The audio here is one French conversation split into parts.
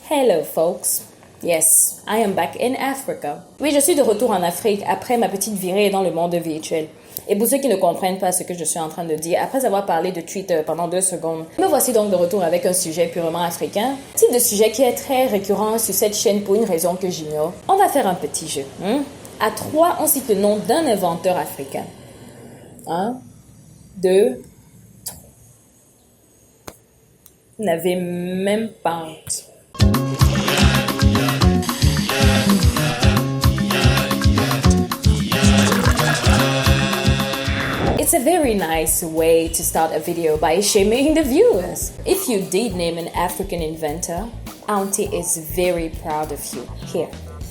Hello folks. Yes, I am back in Africa. Oui, je suis de retour en Afrique après ma petite virée dans le monde virtuel. Et pour ceux qui ne comprennent pas ce que je suis en train de dire, après avoir parlé de Twitter pendant 2 secondes, me voici donc de retour avec un sujet purement africain, type de sujet qui est très récurrent sur cette chaîne pour une raison que j'ignore. On va faire un petit jeu. À 3, on cite le nom d'un inventeur africain. 1, 2, 3. Vous n'avez même pas honte. It's a very nice way to start a video by shaming the viewers. If you did name an African inventor, Auntie is very proud of you.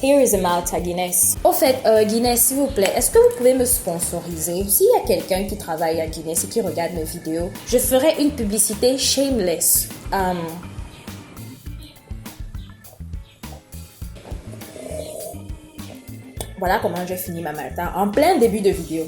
Here is a Malta Guinness. Au fait, Guinness, s'il vous plaît, est-ce que vous pouvez me sponsoriser? S'il y a quelqu'un qui travaille à Guinness et qui regarde mes vidéos, je ferai une publicité shameless. Voilà comment j'ai fini ma Malta en plein début de vidéo.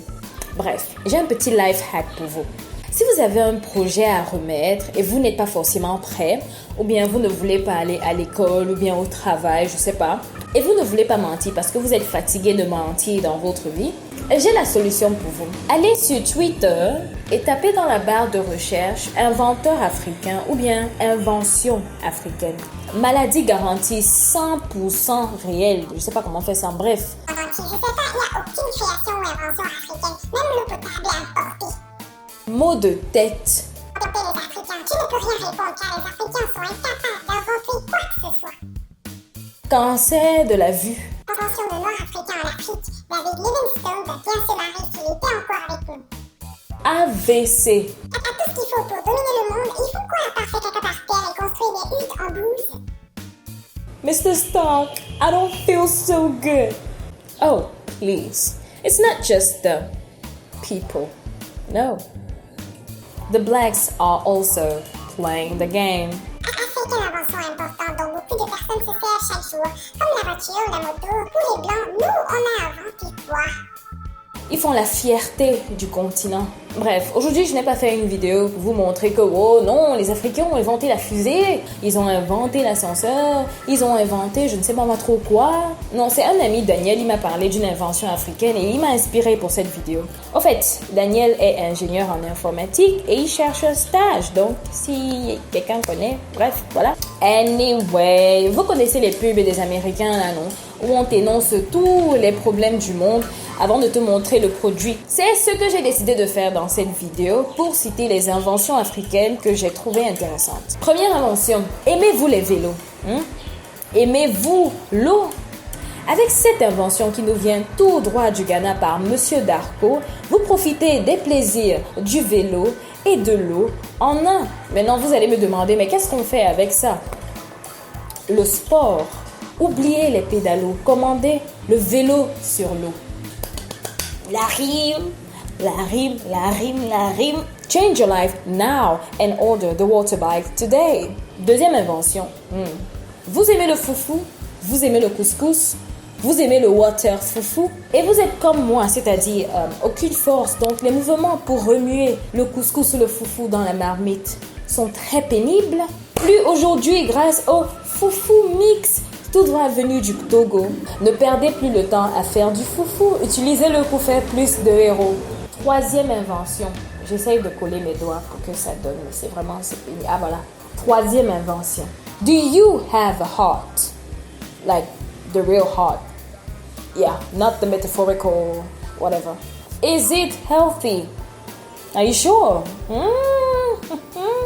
Bref, j'ai un petit life hack pour vous. Si vous avez un projet à remettre et vous n'êtes pas forcément prêt, ou bien vous ne voulez pas aller à l'école ou bien au travail, je sais pas, et vous ne voulez pas mentir parce que vous êtes fatigué de mentir dans votre vie, j'ai la solution pour vous. Allez sur Twitter et tapez dans la barre de recherche inventeur africain ou bien invention africaine. Maladie garantie 100% réelle. Je sais pas comment on fait ça, bref. Je sais pas, il n'y a aucune création ou invention africaine, même l'eau potable est importée. Mot de tête. Regardez les Africains, tu ne peux rien répondre car les Africains sont incapables d'inventer quoi que ce soit. Cancer de la vue. Invention de Nord-Africains en Afrique, David Livingstone va bien se marrer s'il était encore avec nous. AVC. À tout ce qu'il faut pour dominer le monde, il faut quoi à part faire caca par terre et construire des huttes en bouse? Mr. Stark, I don't feel so good. Oh, please. It's not just the people. No. The blacks are also playing the game. Afrique est une invention importante dont beaucoup de personnes se servent chaque jour, comme la voiture ou la moto. Pour les blancs, nous, on a inventé quoi? Ils font la fierté du continent. Bref, aujourd'hui, je n'ai pas fait une vidéo pour vous montrer que, oh non, les Africains ont inventé la fusée, ils ont inventé l'ascenseur, ils ont inventé je ne sais pas trop quoi. Non, c'est un ami, Daniel, il m'a parlé d'une invention africaine et il m'a inspiré pour cette vidéo. Au fait, Daniel est ingénieur en informatique et il cherche un stage, donc si quelqu'un connaît, bref, voilà. Anyway, vous connaissez les pubs des Américains là, non? Où on t'énonce tous les problèmes du monde avant de te montrer le produit. C'est ce que j'ai décidé de faire dans cette vidéo pour citer les inventions africaines que j'ai trouvées intéressantes. Première invention, aimez-vous les vélos? Aimez-vous l'eau? Avec cette invention qui nous vient tout droit du Ghana par Monsieur Darko, vous profitez des plaisirs du vélo et de l'eau en un. Maintenant, vous allez me demander, mais qu'est-ce qu'on fait avec ça? Le sport. Oubliez les pédalos, commandez le vélo sur l'eau. La rime. Change your life now and order the water bike today. Deuxième invention. Vous aimez le foufou? Vous aimez le couscous? Vous aimez le water foufou? Et vous êtes comme moi, c'est-à-dire aucune force. Donc les mouvements pour remuer le couscous ou le foufou dans la marmite sont très pénibles. Plus aujourd'hui grâce au foufou mix. Tout droit venu du Togo. Ne perdez plus le temps à faire du foufou. Utilisez-le pour faire plus de héros. Troisième invention. J'essaye de coller mes doigts pour que ça donne, mais c'est vraiment... Ah voilà. Troisième invention. Do you have a heart? Like the real heart. Yeah, not the metaphorical whatever. Is it healthy? Are you sure?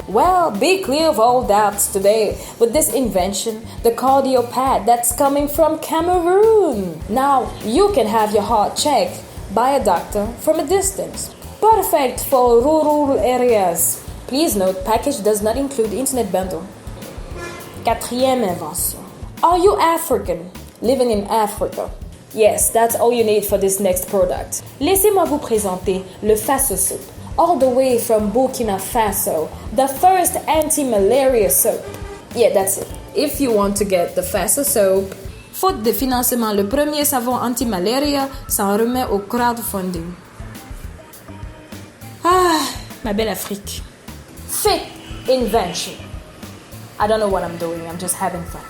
Well, be clear of all doubts today with this invention, the Cardiopad that's coming from Cameroon. Now, you can have your heart checked by a doctor from a distance. Perfect for rural areas. Please note, package does not include internet bundle. Quatrième invention. Are you African? Living in Africa? Yes, that's all you need for this next product. Laissez-moi vous présenter le Faso Soap. All the way from Burkina Faso, the first anti-malaria soap. Yeah, that's it. If you want to get the Faso soap, faute de financement, le premier savon anti-malaria s'en remet au crowdfunding. Ah, ma belle Afrique. Fake invention. I don't know what I'm doing, I'm just having fun.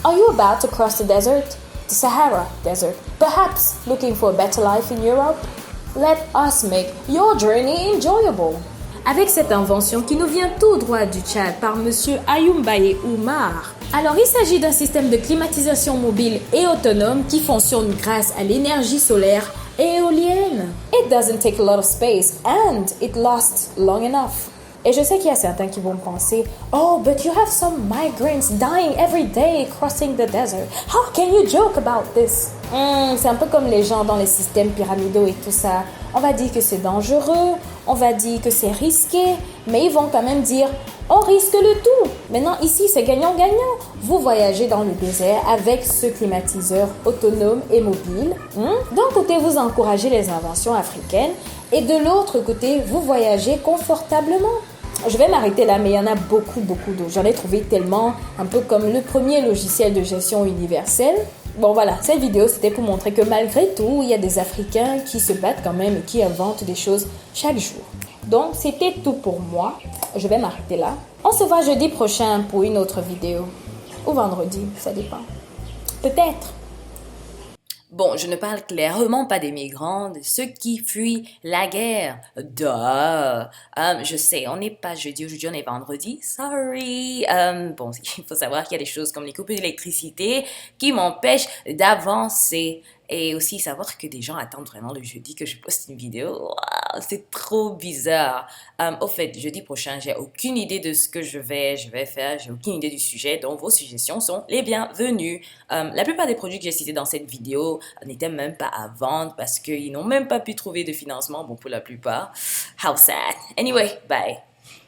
Are you about to cross the desert? The Sahara Desert. Perhaps looking for a better life in Europe? Let us make your journey enjoyable. Avec cette invention qui nous vient tout droit du Tchad par Monsieur Ayoumbaye Oumar. Alors, il s'agit d'un système de climatisation mobile et autonome qui fonctionne grâce à l'énergie solaire et éolienne. It doesn't take a lot of space and it lasts long enough. Et je sais qu'il y a certains qui vont penser, oh, but you have some migrants dying every day crossing the desert. How can you joke about this? C'est un peu comme les gens dans les systèmes pyramidaux et tout ça. On va dire que c'est dangereux, on va dire que c'est risqué, mais ils vont quand même dire, on risque le tout. Maintenant, ici, c'est gagnant-gagnant. Vous voyagez dans le désert avec ce climatiseur autonome et mobile. D'un côté, vous encouragez les inventions africaines et de l'autre côté, vous voyagez confortablement. Je vais m'arrêter là, mais il y en a beaucoup d'autres. J'en ai trouvé tellement, un peu comme le premier logiciel de gestion universelle. Bon voilà, cette vidéo c'était pour montrer que malgré tout, il y a des Africains qui se battent quand même et qui inventent des choses chaque jour. Donc c'était tout pour moi. Je vais m'arrêter là. On se voit jeudi prochain pour une autre vidéo. Ou vendredi, ça dépend. Peut-être. Bon, je ne parle clairement pas des migrants, de ceux qui fuient la guerre. Je sais, on n'est pas jeudi, aujourd'hui on est vendredi. Sorry. Bon, il faut savoir qu'il y a des choses comme les coupures d'électricité qui m'empêchent d'avancer. Et aussi savoir que des gens attendent vraiment le jeudi que je poste une vidéo. Wow, c'est trop bizarre. Au fait, jeudi prochain, j'ai aucune idée de ce que je vais faire. J'ai aucune idée du sujet. Donc, vos suggestions sont les bienvenues. La plupart des produits que j'ai cités dans cette vidéo n'étaient même pas à vendre parce qu'ils n'ont même pas pu trouver de financement. Bon, pour la plupart. How sad. Anyway, bye.